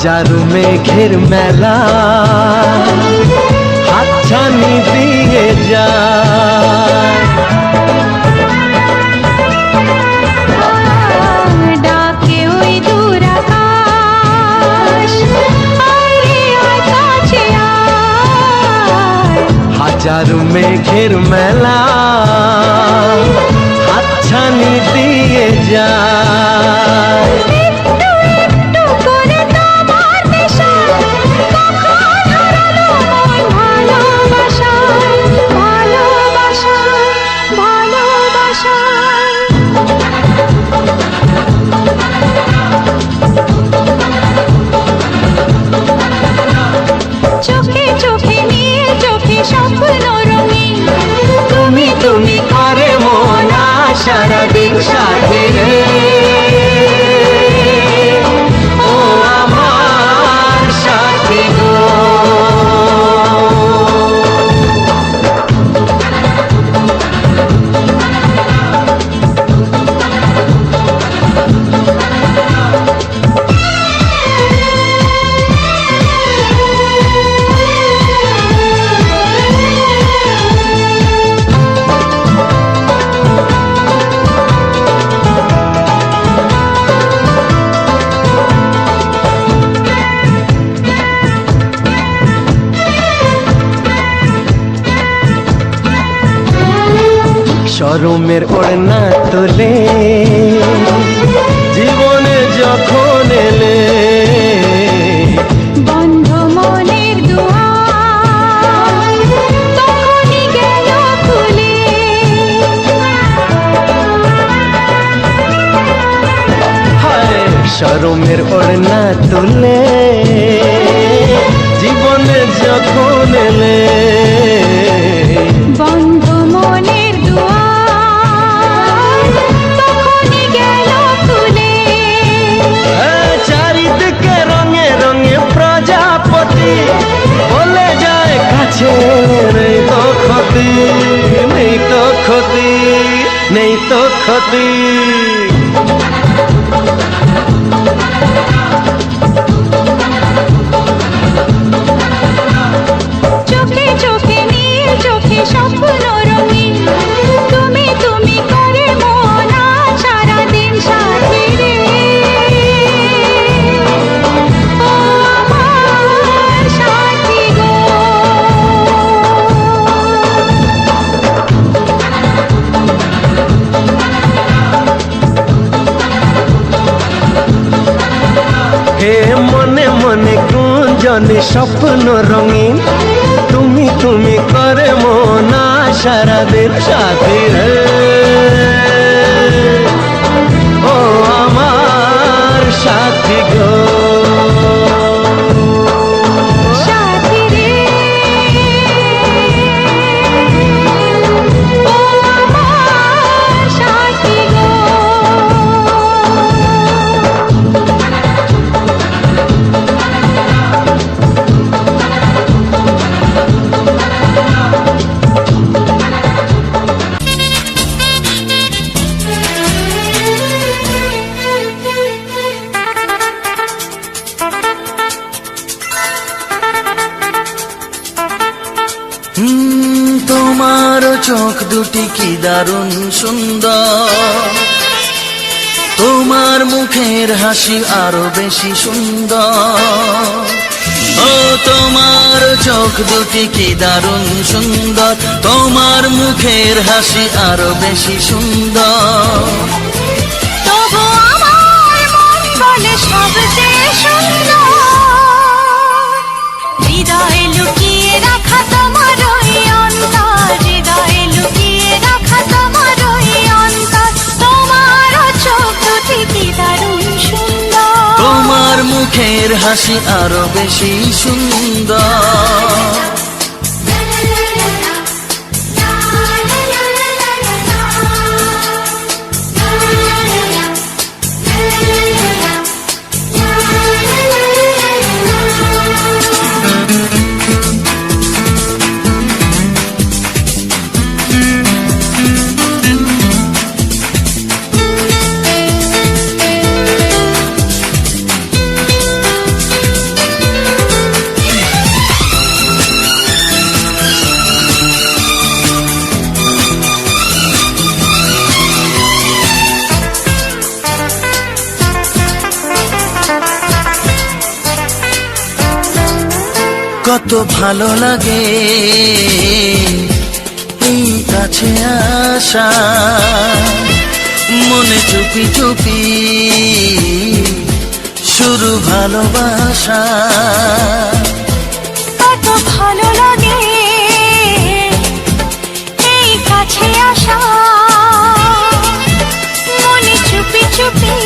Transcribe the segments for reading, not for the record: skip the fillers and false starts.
হাজারো মেঘের মেলা হাতছানি দিয়ে যায়। ডাকে ওই দূর আকাশ, আরে আয় কাছে আয়। হাজারো মেঘের মেলা হাতছানি দিয়ে যায়। তুমি করে মন সারাদিন সাথে রে, ও আমার সাথী গো। শরমের ওড়না তোলে জীবনে যখন এলে, বন্ধ মনের দুয়ার তখনই গেল খুলে। হায় শরমের ওড়না তোলে জীবনে যখন এলে, বন্ধ মনের দুয়ার তখনই গেল খুলে। চারিদিকে রঙে রঙে প্রজাপতি বলে যায় কাছে, নেই তো ক্ষতি, নেই তো ক্ষতি, নেই তো ক্ষতি। চোখে চোখে নীল, চোখে স্বপ্ন রঙিন, তুমি তুমি করে মন সারাদিন সাথী রে, ও আমার সাথী গো। হে মনে মনে গুঞ্জনে স্বপ্ন রঙিন, তুমি তুমি করে মন সারাদিন সাথী রে, ও আমার সাথী গো। সাথী রে, ও আমার সাথী গো। তোমার চোখ দুটি কি দারুণ সুন্দর, তোমার মুখের হাসি আরো বেশি সুন্দর। ও তোমার চোখ দুটি কি দারুণ সুন্দর, তোমার মুখের হাসি আরো বেশি সুন্দর। তবু আমার মন বলে সবচেয়ে সুন্দর, হৃদয়ে লুকিয়ে রাখা তোমার ওই অন্তর, হৃদয়ে লুকিয়ে রাখা তোমার ওই অন্তর। তোমার চোখ দুটি কি দারুণ সুন্দর, তোমার মুখের হাসি আরো বেশি সুন্দর। কত ভালো লাগে এই কাছে আসা, মনে চুপি চুপি শুরু ভালোবাসা। কত ভালো লাগে এই কাছে আসা, মনে চুপি চুপি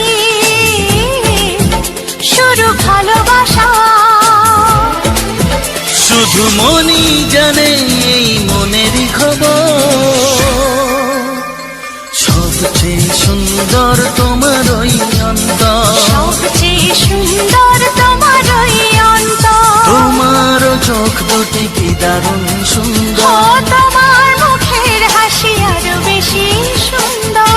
শুরু ভালোবাসা। শুধু মনই জানে এই মনেরই খবর, সবচেয়ে সুন্দর তোমার ওই অন্তর, সবচেয়ে সুন্দর তোমার ওই অন্তর। তোমার চোখ দুটি কি দারুণ ও সুন্দর, তোমার মুখের হাসি আরো বেশি সুন্দর।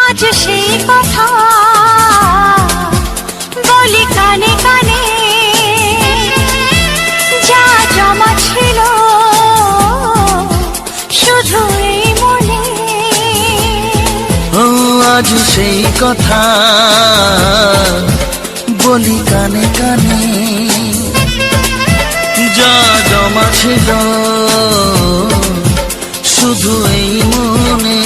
আজ সেই কথা বলি কানে কানে, যা জমা ছিল শুধু এই মনে। ও আজ সেই কথা বলি কানে কানে, যা জমা ছিল শুধু এই মনে।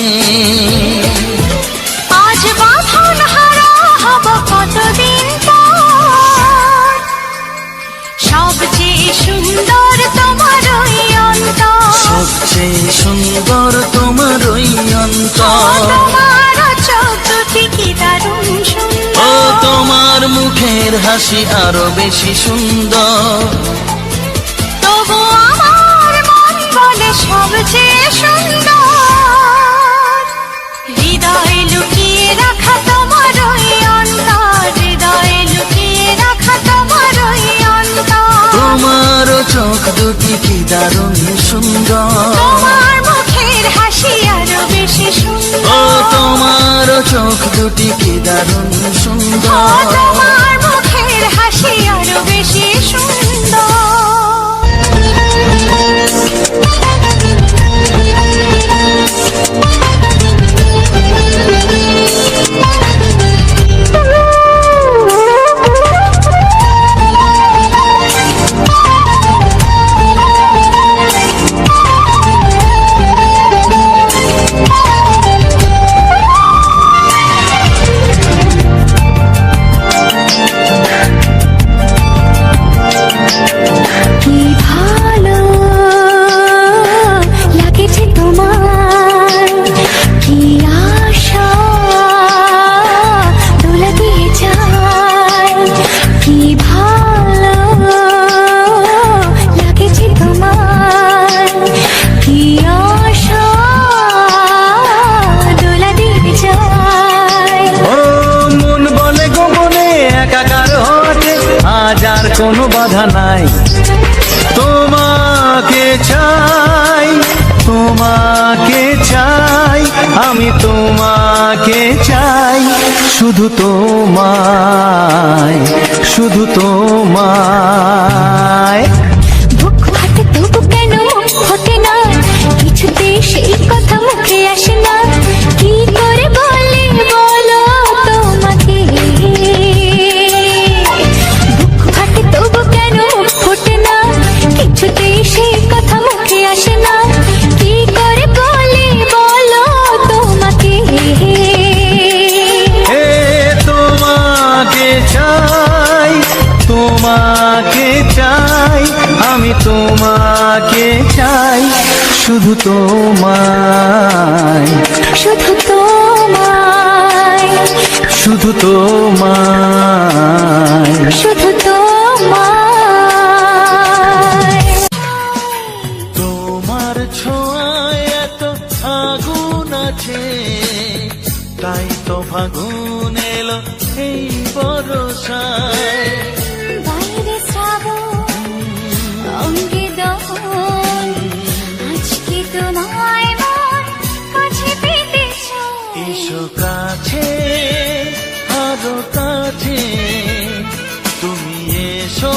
আজ বাঁধন হারা হব কতদিন পর, সবচেয়ে সুন্দর তোমার ওই অন্তর। সবচেয়ে সুন্দর তোমার ওই অন্তর, তোমার চোখ দুটি কি দারুণ ও সুন্দর। তোমার মুখের হাসি আরো বেশি সুন্দর। তবু আমার মন বলে সবচেয়ে সুন্দর, হৃদয়ে লুকিয়ে রাখা তোমার ওই অন্তর, হৃদয়ে লুকিয়ে রাখা তোমার ওই অন্তর। তোমার চোখ দুটি কি দারুণ সুন্দর, তোমার মুখের হাসি আরো বেশি ও সুন্দর। তোমার চোখ দুটি কি দারুণ ও সুন্দর। তোমার মুখের হাসি আরো বেশি সুন্দর। কি ভালো লাগেছে তোমার, কি আশা দোলা দিয়ে যায়। কি ভালো লাগেছে তোমার, কি আশা দোলা দিয়ে যায়। ও মন বলে গোপনে একাকার হতে, আজ আর কোনো বাধা নাই। তোমাকে চাই, তোমাকে চাই, আমি তোমাকে চাই, শুধু তোমায়, শুধু তোমায়। বুক ফাটে তবু কেন মুখ ফোটে না, কিছুতেই সেই কথা মুখে আসে না। কি করে বলে বলো তোমাকে, বুক ফাটে তবু কেন মুখ ফোটে না, কিছুতেই সেই কথা মুখে আসে না। কি করে বলে বলো তোমাকে। হে তোমাকে চাই, তোমাকে চাই, আমি তোমাকে চাই, শুধু তোমায়, শুধু তোমায়, শুধু তোমায়। শুধু তোমায়। তোমায় মন কাছে পেতে চাই। এসো কাছে, আরো কাছে, তুমি এসো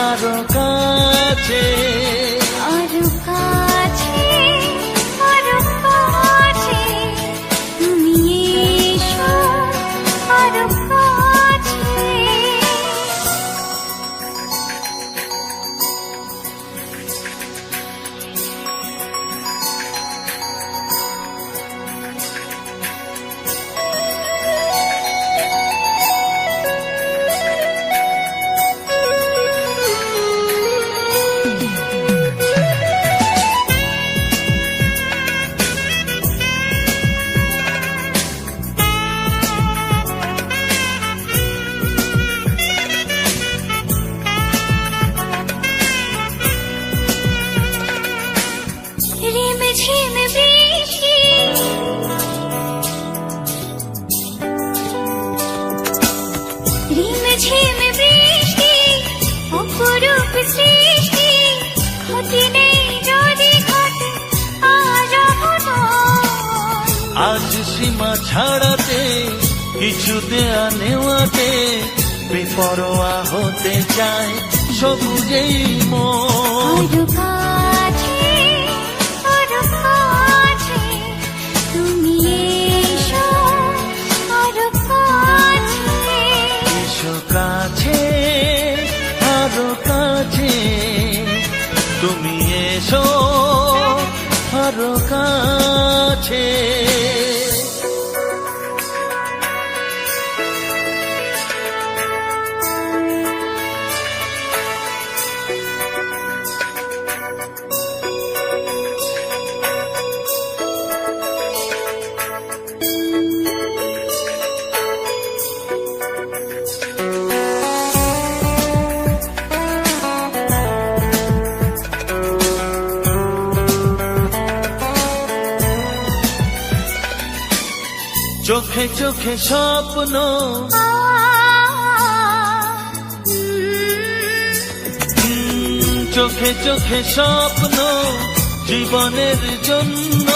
আরো কাছে। আরো কাছে, আরো কাছে, তুমি এসো আরো কাছে। ঝিম বৃষ্টি, ঝিম বৃষ্টি, অপরূপ সৃষ্টি, ক্ষতি নেই যদি ঘটে আজ অঘটন। আজ সীমা ছাড়াতে, কিছু দেয়া নেওয়াতে, বেপরোয়া হতে চায় সবুজেই মন। আরো কাছে, আরো কাছে, তুমি এসো আরো কাছে। এসো কাছে, আরো কাছে, তুমি এসো আরো কাছে। চোখে চোখে স্বপ্ন, চোখে চোখে স্বপ্ন, জীবনের জন্য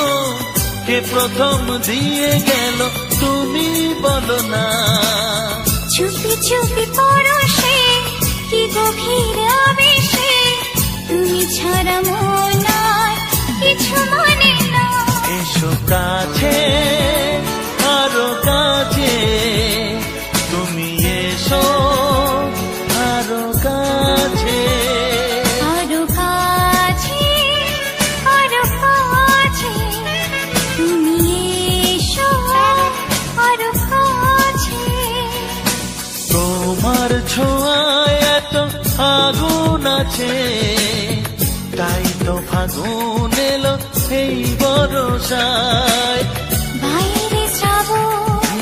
কে প্রথম দিয়ে গেল তুমি বলো না। চুপি চুপি পরশে, কি গভীর আবেশে, তুমি ছাড়া মন আর কিছু মানে না। এসো কাছে, আরো কাছে, তুমি এসো আরো কাছে। আরো কাছে, আরো কাছে, তুমি এসো আরো কাছে। তোমার ছোঁয়ায় এত আগুন আছে, তাই তো ফাগুন এলো এই বরসায়। বাইরে শ্রাবণ,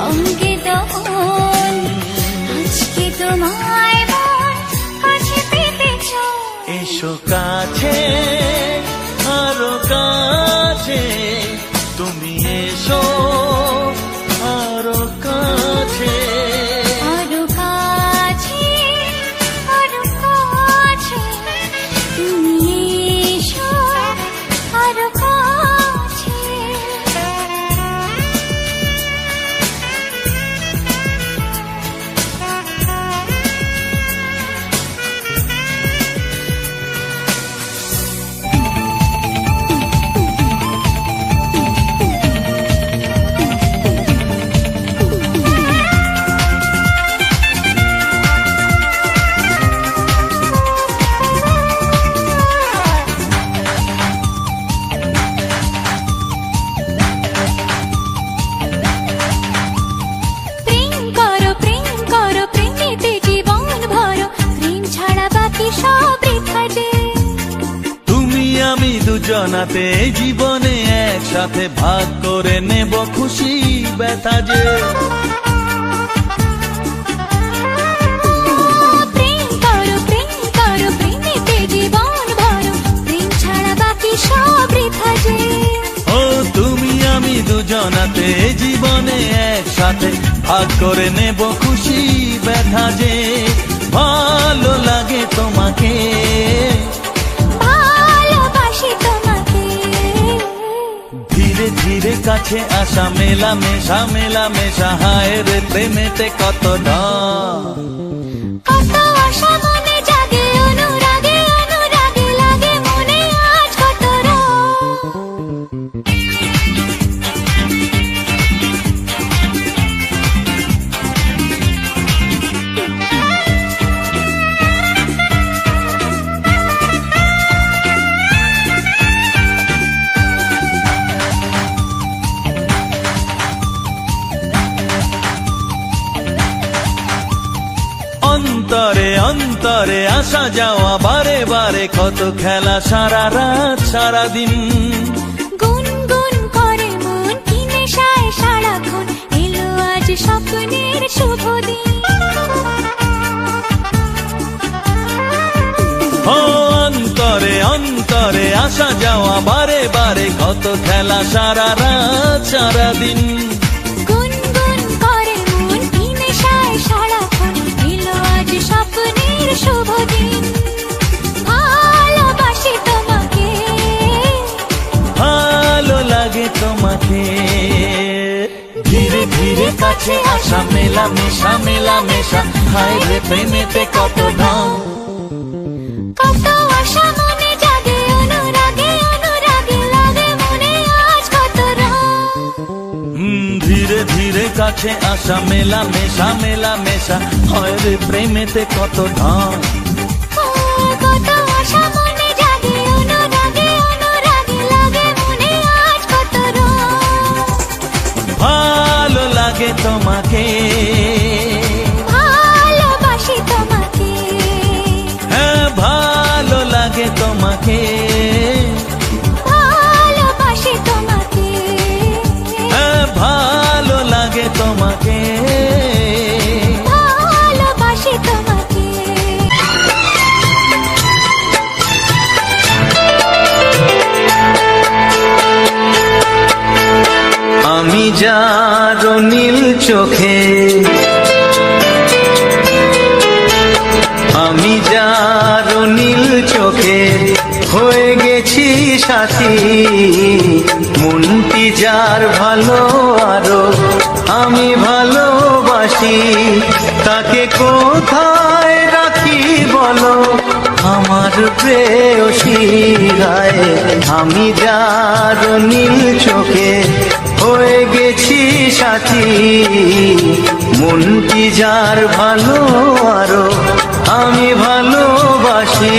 অঙ্গে দহন, আজকে তোমায় মন কাছে পেতে চাই। এসো কাছে, আরো কাছে, তুমি এসো আরো কাছে। আরো কাছে, আরো কাছে, তুমি এসো আরো কাছে। দুজনাতে জীবনে একসাথে ভাগ করে নেব খুশি ব্যথা যে। প্রেম করো প্রেমেতে জীবন ভরো, প্রেম ছাড়া বাকি সব বৃথা যে। ও তুমি আমি দুজনাতে জীবনে একসাথে ভাগ করে নেব খুশি ব্যথা যে। ভালো লাগে তোমাকে, ভালোবাসি কাছে আসা, মেলামেশা মেলামেশা, হায় রে প্রেমেতে কত ঢং। কত আশা মনে জাগে, অনুরাগে অনুরাগে লাগে মনে আজ কত রং। অন্তরে অন্তরে আসা যাওয়া, বারে বারে কত খেলা, সারা রাত সারা দিন। গুনগুন করে মন কি নেশায় সারাক্ষণ, এলো আজ স্বপ্নের শুভ দিন। ও অন্তরে অন্তরে আসা যাওয়া, বারে বারে কত খেলা, সারা রাত সারা দিন। গুনগুন করে মন কি নেশায় সারাক্ষণ, এলো আজ স্বপ্নের শুভ দিন। ভালোবাসি তোমাকে, ভালো লাগে তোমাকে, ধীরে ধীরে কাছে আসা, মেলামেশা মেলামেশা, হায় রে প্রেমেতে কত ঢং। কত আশা মনে জাগে, অনুরাগে অনুরাগে লাগে মনে আজ কত রং। ধীরে ধীরে কাছে আসা, মেলামেশা মেলামেশা, হয় রে প্রেমেতে কত ঢং। কত আশা মনে জাগে, অনুরাগে অনুরাগে লাগে মনে আজ কত রং। ভালো লাগে তোমাকে, ভালোবাসি তোমাকে, হ্যাঁ ভালো লাগে তোমাকে, ভালোবাসি তোমাকে, হ্যাঁ ভালো লাগে তোমাকে। ভালোবাসি তোমাকে। আমি যার নীল চোখে, আমি যার নীল চোখে হয়ে গেছি সাথী, মনটি যার ভালো আরো আমি ভালোবাসি, তাকে কোথায় রাখি বলো আমার প্রেয়সী গায়ে। আমি যার নীল চোখে হয়ে গেছি সাথী, মনটি যার ভালো আরো আমি ভালোবাসি।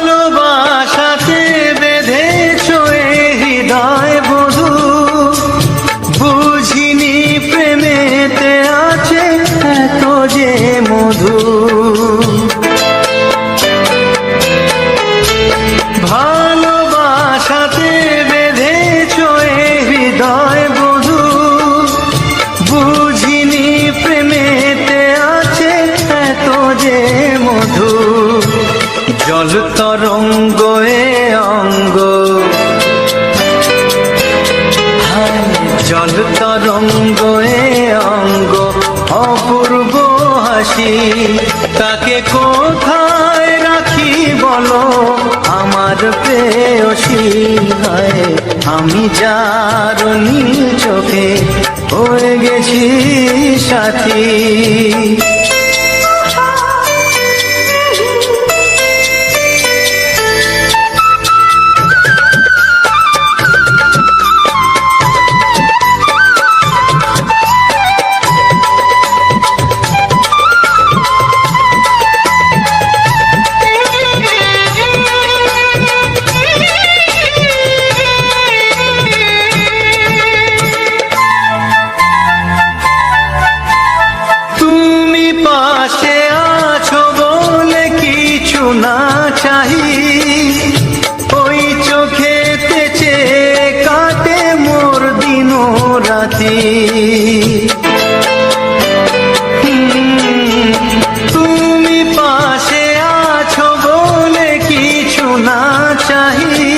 ভালোবাসাতে বেঁধেছ এ হৃদয় বধূ, বুঝিনি প্রেমেতে আছে এত যে মধু। ভালোবাসাতে বেঁধেছ এ হৃদয় বধূ, বুঝিনি প্রেমেতে আছে এত যে মধু। জল তরঙ্গ এ অঙ্গ, হায় জল তরঙ্গ এ অঙ্গ, অপূর্ব হাসি, তাকে কোথায় রাখি বলো আমার প্রেয়সী গায়ে। আমি যার নীল চোখে হয়ে গেছি সাথী। তুমি সাথী। তুমি পাশে আছো বলে কিছু না চাহি,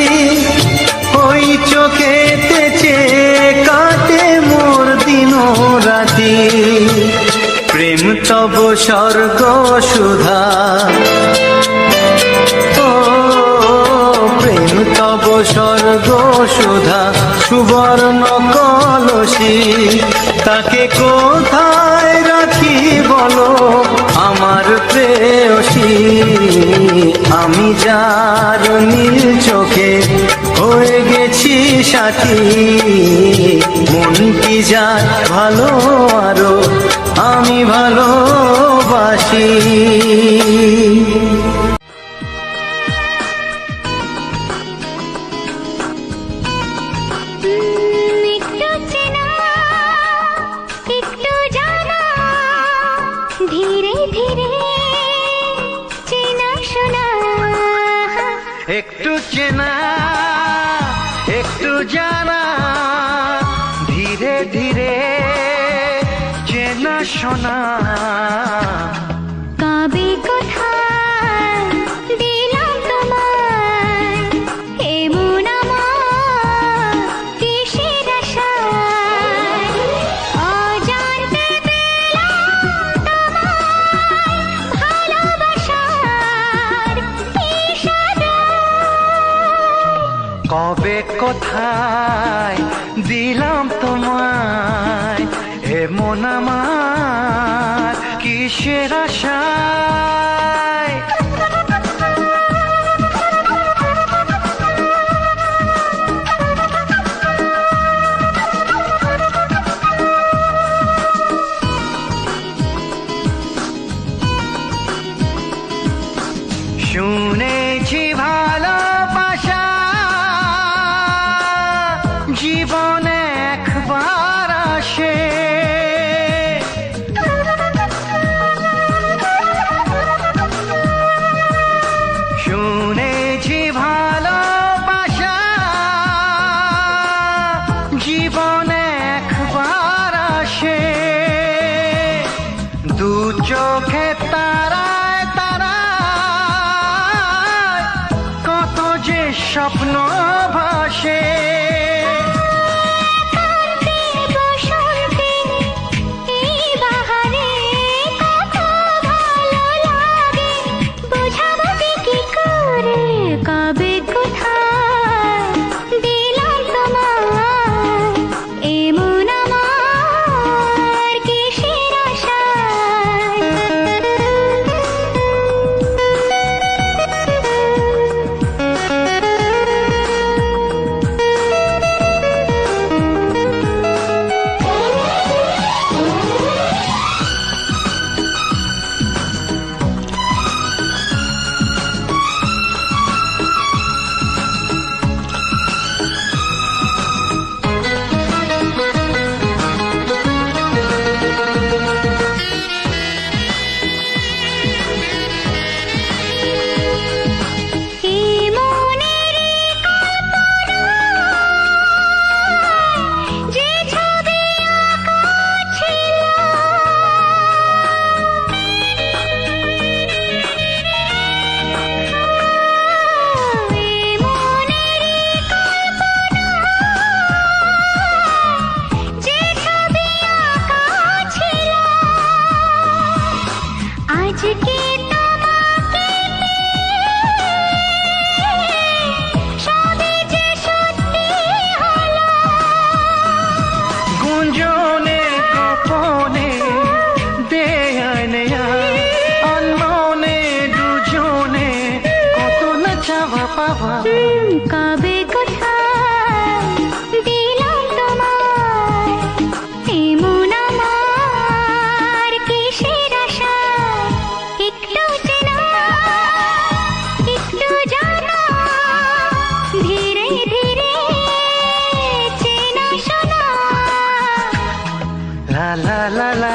ওই চোখেতে চেয়ে কাটে মোর দিন রাতি। প্রেম তব স্বর্গ সুধা, ও প্রেম তব স্বর্গ সুধা, সুবর্ণ কলসি তাকে কোথায় রাখি বলো আমার প্রেয়সী। আমি যার নীল চোখে হয়ে গেছি সাথী, মন কি যার ভালো আরো আমি ভালোবাসি। একটু চেনা একটু জানা, ধীরে ধীরে চেনা শোনা। একটু চেনা একটু জানা, ধীরে ধীরে চেনা শোনা। কবে কোথায় দিলাম তোমায় এমন আমার কিসের আশায়, অজান্তে পেলাম তোমায় ভালোবাসার ইশারায়। কবে কোথায় দিলাম তোমায় এমন আমার কিসের আশায়। শুনেছি ভালোবাসা জীবনে একবার আসে, শুনেছি ভালোবাসা জীবনে একবার আসে। দু চোখে তারায় তারায় কত যে স্বপ্ন ভাসে। বসন্তে এই বাহারে কত ভালো লাগে, বোঝাবো কি করে কবে কোথায় দিলাম তোমায় এমন আমার কিসের আশায়। আজকে তোমাকে সবে যে সত্যি হলো, গুঞ্জনে গোপনে দেয়ায় নেয়ায় অনমনে দুজনে কত না চাওয়া পাওয়া। কবে কোথায় দিলাম তোমায় এমন আমার কিসের আশায়। একটু চেনা একটু জানা, ধীরে ধীরে চেনা শোনা। লা লা লা লা